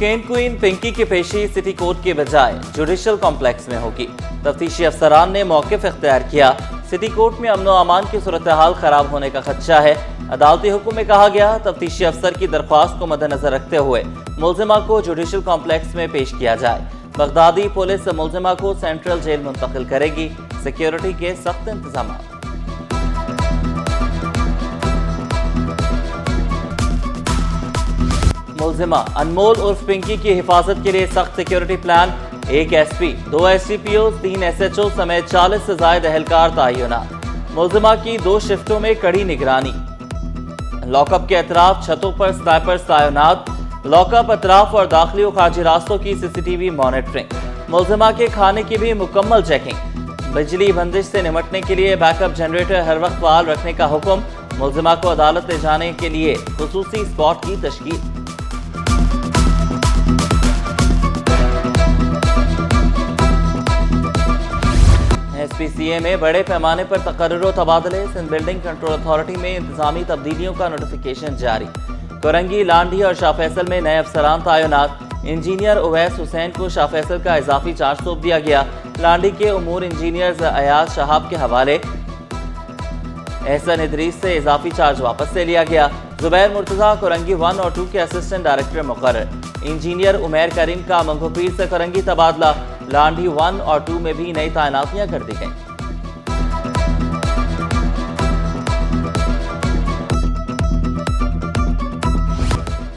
Cocaine queen Pinky की पेशी city court के बजाय जुडिशल कॉम्प्लेक्स में होगी। तफ्तीशी अफसरान ने मौक़िफ़ इख्तियार किया। सिटी कोर्ट में अमन व अमान की सूरत हाल खराब होने का खदशा है। अदालती हुक्म में कहा गया, तफ्तीशी अफसर की दरख्वास्त को मद्देनजर रखते हुए मुलजिमा को जुडिशल कॉम्प्लेक्स में पेश किया जाए। बगदादी पुलिस मुलजिमा को सेंट्रल जेल मुंतकिल करेगी। सिक्योरिटी के सख्त इंतजाम। मुलजिमा अनमोल उर्फ पिंकी की हिफाजत के लिए सख्त security plan. 1 SP, 2 SDPO, 3 SHO समेत 40 से ज्यादा एहलकार तयनात। मुलजिमा की 2 शिफ्टों में कड़ी निगरानी। लॉकअप के अतराफ छतों पर स्नाइपर्स तयनात। लॉकअप अतराफ और दाखिली और खारजी रास्तों की CCTV मॉनिटरिंग। मुलजिमा के खाने की भी मुकम्मल चेकिंग। बिजली बंदिश से निपटने के लिए बैकअप जनरेटर हर वक्त फाल रखने का हुक्म। मुलजिमा को अदालत ले जाने के लिए खुसूसी स्पॉट की तश्कील। SPCA में बड़े पैमाने पर तकर्रुर तबादले। सिंध बिल्डिंग कंट्रोल अथॉरिटी में इंतजामी तब्दीलियों का नोटिफिकेशन जारी। कोरंगी, लांडी और शाह फैसल में नए अफसरान तयनात। इंजीनियर उवैस हुसैन को शाह फैसल का इजाफी चार्ज सौंप दिया गया। लांडी के उमूर इंजीनियर अयाज शहाब के हवाले। एहसन इदरीस से इजाफी चार्ज वापस ले लिया गया। जुबैर मुर्तजा कोरंगी 1 और 2 के असिस्टेंट डायरेक्टर मुकर्रर। इंजीनियर उमैर करीम का मंगोपीर से कोरंगी तबादला। लांडी 1 और 2 में भी नई तैनातियां कर दी गईं।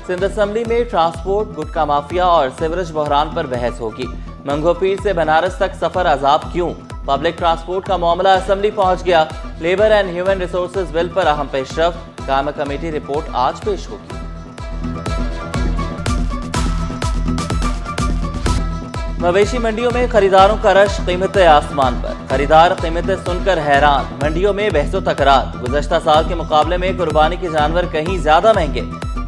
सिंध असेंबली में ट्रांसपोर्ट, गुटखा माफिया और सिवरेज बहरान पर बहस होगी। मंगोपीर से बनारस तक सफर अजाब क्यों? पब्लिक ट्रांसपोर्ट का मामला असेंबली पहुंच गया। Labour and human resources bill पर अहम पेशरफ्त। कायम कमेटी रिपोर्ट आज पेश होगी। मवेशी मंडियों में खरीदारों का रश, कीमतें आसमान पर। खरीदार कीमतें सुनकर हैरान। मंडियों में बहसो तकरार। गुज़श्ता साल के मुकाबले में कुर्बानी के जानवर कहीं ज्यादा महंगे।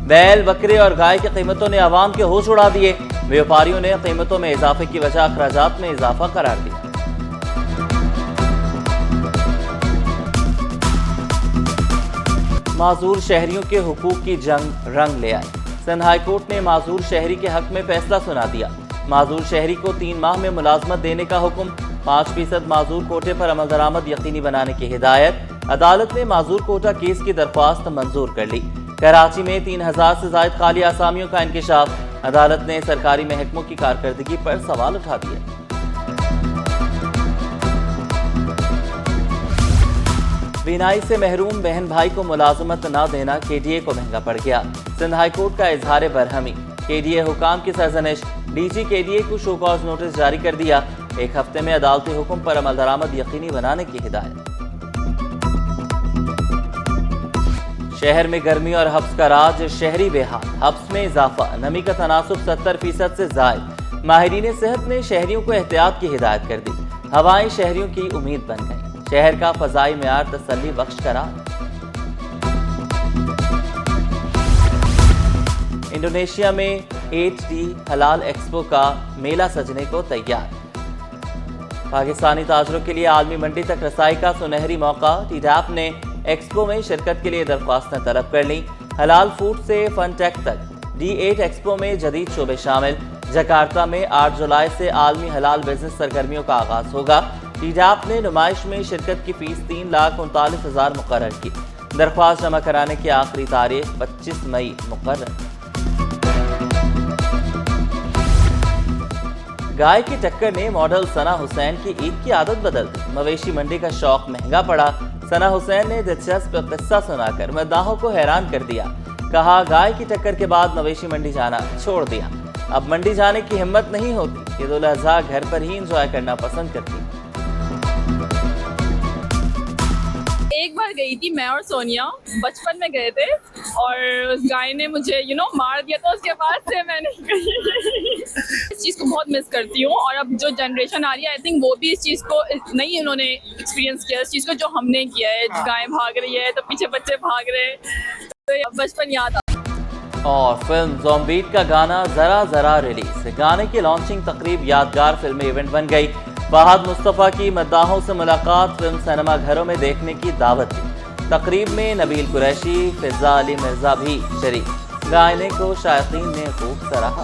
बैल, बकरे और गाय की कीमतों ने आवाम के होश उड़ा दिए। व्यापारियों ने कीमतों में इजाफे की वजह अखराजात में इजाफा करार दिया। माजूर शहरियों के हुकूक की जंग रंग ले आई। सिंध हाई कोर्ट ने माजूर शहरी के हक में फैसला सुना दिया। माजूर शहरी को 3 माह में मुलाजमत देने का हुक्म। 5% माजूर कोटे पर अमल दरामद यकीनी बनाने की हिदायत। अदालत ने माजूर कोटा केस की दरख्वास्त मंजूर कर ली। कराची में 3000 से ज्यादा खाली आसामियों का इंकिशाफ। अदालत ने सरकारी महकमों की कारकर्दगी पर सवाल उठा दिए। बीनाई से महरूम बहन भाई को मुलाजमत न देना KDA को महंगा पड़ गया। सिंध हाई कोर्ट का इजहार बरहमी। KDA हुकाम की सरजनिश। DG KDA को शो कॉज नोटिस जारी कर दिया। 1 हफ्ते में अदालती हुक्म पर अमल दरामद यकीनी बनाने की हिदायत। शहर में गर्मी और हब्स का राज, शहरी बेहाल। हब्स में इजाफा, नमी का तनासुब 70% से जायद। माहिरीन सेहत ने शहरियों को एहतियात की हिदायत कर दी। हवाएं शहरियों की उम्मीद बन गई। शहर का फजाई मेयार तसल्ली बख्श करार। इंडोनेशिया में 8D हलाल एक्सपो का मेला सजने को तैयार। पाकिस्तानी ताजरों के लिए आलमी मंडी तक रसाई का सुनहरी मौका। TDAP ने एक्सपो में शिरकत के लिए दरख्वास्तें तलब कर ली। हलाल फूड से फनटेक तक D8 एक्सपो में जदीद शोबे शामिल। जकार्ता में 8 जुलाई से आलमी हलाल बिजनेस सरगर्मियों का आगाज होगा। TDAP ने नुमाइश में शिरकत की फीस 3,39,000 मुकर्रर की। दरख्वास्त जमा कराने की आखिरी तारीख 25 मई मुकर्रर। गाय की टक्कर ने मॉडल सना हुसैन की ईद की आदत बदल दी। मवेशी मंडी का शौक महंगा पड़ा। सना हुसैन ने दिलचस्प किस्सा सुनाकर मद्दाहों को हैरान कर दिया। कहा, गाय की टक्कर के बाद मवेशी मंडी जाना छोड़ दिया। अब मंडी जाने की हिम्मत नहीं होती। ईद उल अज़हा घर पर ही एंजॉय करना पसंद करती। एक बार गई थी मैं और सोनिया, बचपन में गए थे और उस गाय ने मुझे मार दिया था। उसके बाद से मैं नहीं गई। इस चीज़ को बहुत मिस करती हूँ और अब जो जनरेशन आ रही है, आई थिंक वो भी इस चीज़ को नहीं उन्होंने एक्सपीरियंस किया, इस चीज़ को जो हमने किया है। गाय भाग रही है तो पीछे बच्चे भाग रहे हैं, तो बचपन याद आता। और फिल्म ज़ॉम्बीट का गाना ज़रा ज़रा रिलीज। गाने की लॉन्चिंग तकरीब यादगार फिल्मी इवेंट बन गई। फहद मुस्तफ़ा की मद्दाहों से मुलाकात, फिल्म सिनेमा घरों में देखने की दावत दी। तकरीब में नबील कुरैशी, फिज़ा अली मिर्ज़ा भी शरीक। गायने को शायकीन ने खूब सराहा।